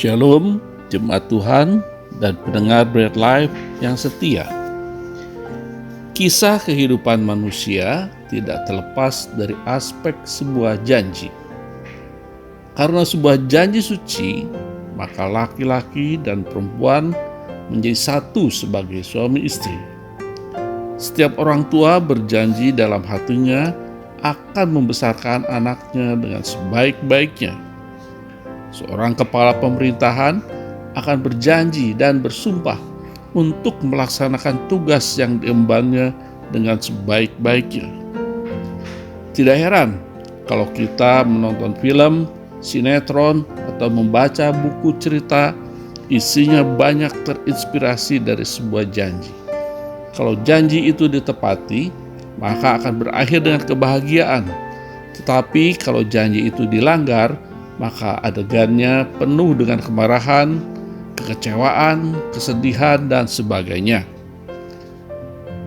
Shalom, jemaat Tuhan dan pendengar Bread Life yang setia. Kisah kehidupan manusia tidak terlepas dari aspek sebuah janji. Karena sebuah janji suci, maka laki-laki dan perempuan menjadi satu sebagai suami istri. Setiap orang tua berjanji dalam hatinya akan membesarkan anaknya dengan sebaik-baiknya. Seorang kepala pemerintahan akan berjanji dan bersumpah untuk melaksanakan tugas yang diembannya dengan sebaik-baiknya. Tidak heran kalau kita menonton film, sinetron, atau membaca buku cerita, isinya banyak terinspirasi dari sebuah janji. Kalau janji itu ditepati, maka akan berakhir dengan kebahagiaan. Tetapi kalau janji itu dilanggar, maka adegannya penuh dengan kemarahan, kekecewaan, kesedihan, dan sebagainya.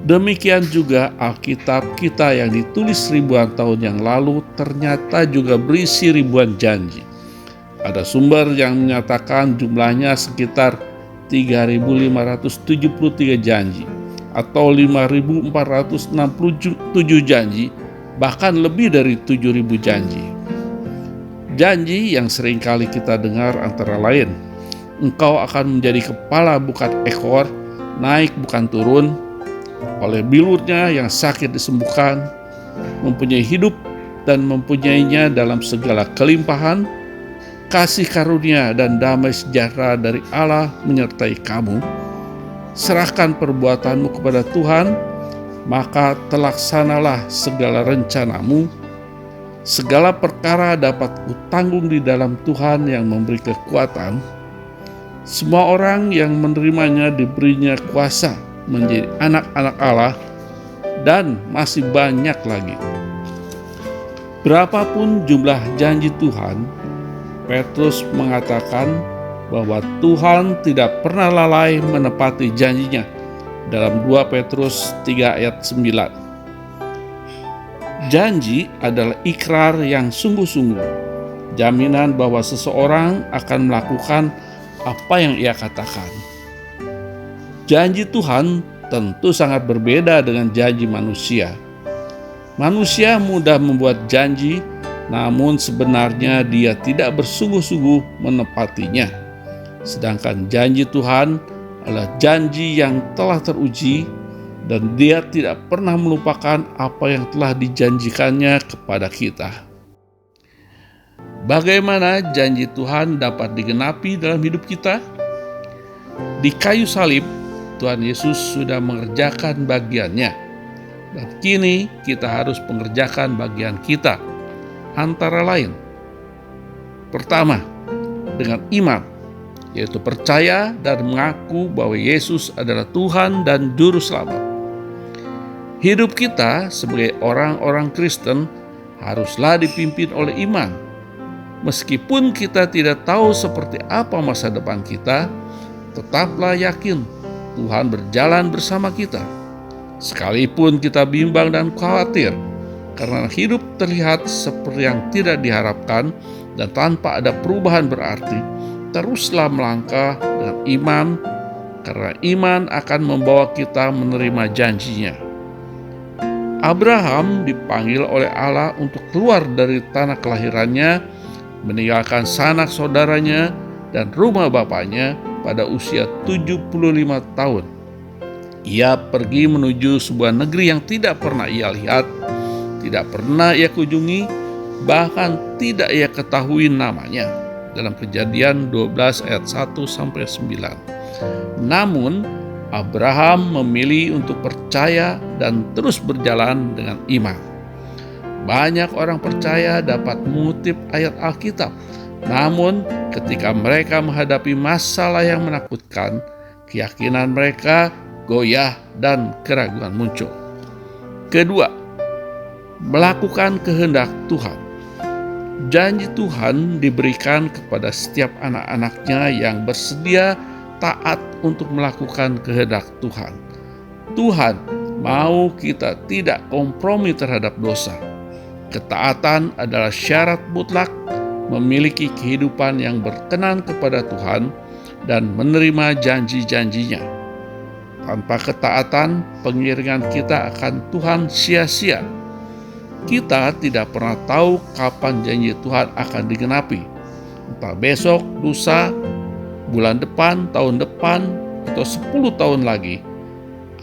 Demikian juga Alkitab kita yang ditulis ribuan tahun yang lalu ternyata juga berisi ribuan janji. Ada sumber yang menyatakan jumlahnya sekitar 3.573 janji atau 5.467 janji, bahkan lebih dari 7.000 janji. Janji yang seringkali kita dengar antara lain, engkau akan menjadi kepala bukan ekor, naik bukan turun, oleh bilurnya yang sakit disembuhkan, mempunyai hidup dan mempunyainya dalam segala kelimpahan, kasih karunia dan damai sejahtera dari Allah menyertai kamu. Serahkan perbuatanmu kepada Tuhan, maka terlaksanalah segala rencanamu. Segala perkara dapat kutanggung di dalam Tuhan yang memberi kekuatan. Semua orang yang menerimanya diberinya kuasa menjadi anak-anak Allah, dan masih banyak lagi. Berapapun jumlah janji Tuhan, Petrus mengatakan bahwa Tuhan tidak pernah lalai menepati janjinya dalam 2 Petrus 3 ayat 9. Janji adalah ikrar yang sungguh-sungguh, jaminan bahwa seseorang akan melakukan apa yang ia katakan. Janji Tuhan tentu sangat berbeda dengan janji manusia. Manusia mudah membuat janji, namun sebenarnya dia tidak bersungguh-sungguh menepatinya. Sedangkan janji Tuhan adalah janji yang telah teruji, dan dia tidak pernah melupakan apa yang telah dijanjikannya kepada kita. Bagaimana janji Tuhan dapat digenapi dalam hidup kita? Di kayu salib, Tuhan Yesus sudah mengerjakan bagiannya, dan kini kita harus mengerjakan bagian kita. Antara lain, pertama, dengan iman, yaitu percaya dan mengaku bahwa Yesus adalah Tuhan dan Juru Selamat. Hidup kita sebagai orang-orang Kristen haruslah dipimpin oleh iman. Meskipun kita tidak tahu seperti apa masa depan kita, tetaplah yakin Tuhan berjalan bersama kita. Sekalipun kita bimbang dan khawatir, karena hidup terlihat seperti yang tidak diharapkan dan tanpa ada perubahan berarti, teruslah melangkah dengan iman, karena iman akan membawa kita menerima janjinya. Abraham dipanggil oleh Allah untuk keluar dari tanah kelahirannya, meninggalkan sanak saudaranya dan rumah bapaknya pada usia 75 tahun. Ia pergi menuju sebuah negeri yang tidak pernah ia lihat, tidak pernah ia kunjungi, bahkan tidak ia ketahui namanya. Dalam Kejadian 12 ayat 1-9. Namun Abraham memilih untuk percaya dan terus berjalan dengan iman. Banyak orang percaya dapat mengutip ayat Alkitab, namun ketika mereka menghadapi masalah yang menakutkan, keyakinan mereka goyah dan keraguan muncul. Kedua, melakukan kehendak Tuhan. Janji Tuhan diberikan kepada setiap anak-anaknya yang bersedia taat untuk melakukan kehendak Tuhan. Tuhan mau kita tidak kompromi terhadap dosa. Ketaatan adalah syarat mutlak memiliki kehidupan yang berkenan kepada Tuhan dan menerima janji-janjinya. Tanpa ketaatan, pengiringan kita akan Tuhan sia-sia. Kita tidak pernah tahu kapan janji Tuhan akan digenapi. Entah besok, lusa, bulan depan, tahun depan, atau 10 tahun lagi.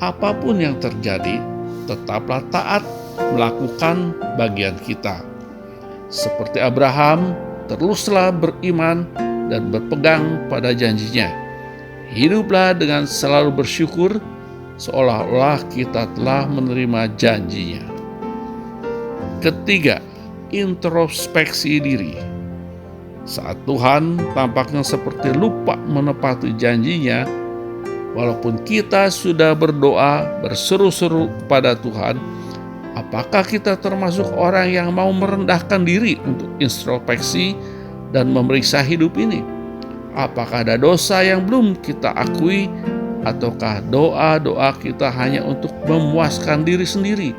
Apapun yang terjadi, tetaplah taat melakukan bagian kita. Seperti Abraham, teruslah beriman dan berpegang pada janjinya. Hiduplah dengan selalu bersyukur, seolah-olah kita telah menerima janjinya. Ketiga, introspeksi diri. Saat Tuhan tampaknya seperti lupa menepati janjinya, walaupun kita sudah berdoa, berseru-seru kepada Tuhan, apakah kita termasuk orang yang mau merendahkan diri untuk introspeksi dan memeriksa hidup ini? Apakah ada dosa yang belum kita akui, ataukah doa-doa kita hanya untuk memuaskan diri sendiri,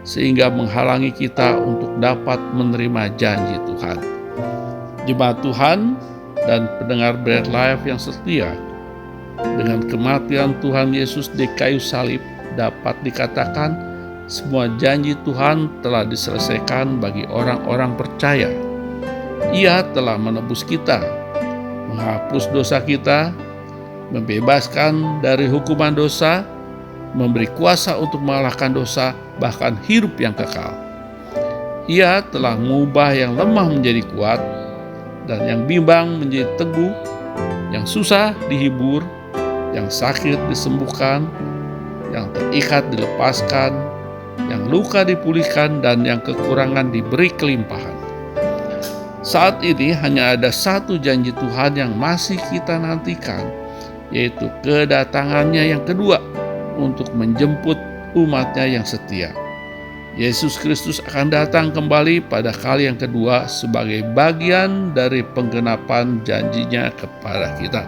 sehingga menghalangi kita untuk dapat menerima janji Tuhan? Jemaat Tuhan dan pendengar Bread Life yang setia, dengan kematian Tuhan Yesus di kayu salib dapat dikatakan semua janji Tuhan telah diselesaikan bagi orang-orang percaya. Ia telah menebus kita, menghapus dosa kita, membebaskan dari hukuman dosa, memberi kuasa untuk mengalahkan dosa, bahkan hidup yang kekal. Ia telah mengubah yang lemah menjadi kuat, dan yang bimbang menjadi teguh, yang susah dihibur, yang sakit disembuhkan, yang terikat dilepaskan, yang luka dipulihkan, dan yang kekurangan diberi kelimpahan. Saat ini hanya ada satu janji Tuhan yang masih kita nantikan, yaitu kedatangannya yang kedua untuk menjemput umatnya yang setia. Yesus Kristus akan datang kembali pada kali yang kedua sebagai bagian dari penggenapan janjinya kepada kita.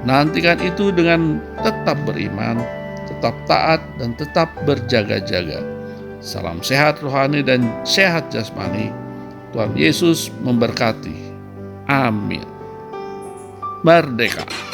Nantikan itu dengan tetap beriman, tetap taat, dan tetap berjaga-jaga. Salam sehat rohani dan sehat jasmani. Tuhan Yesus memberkati. Amin. Merdeka!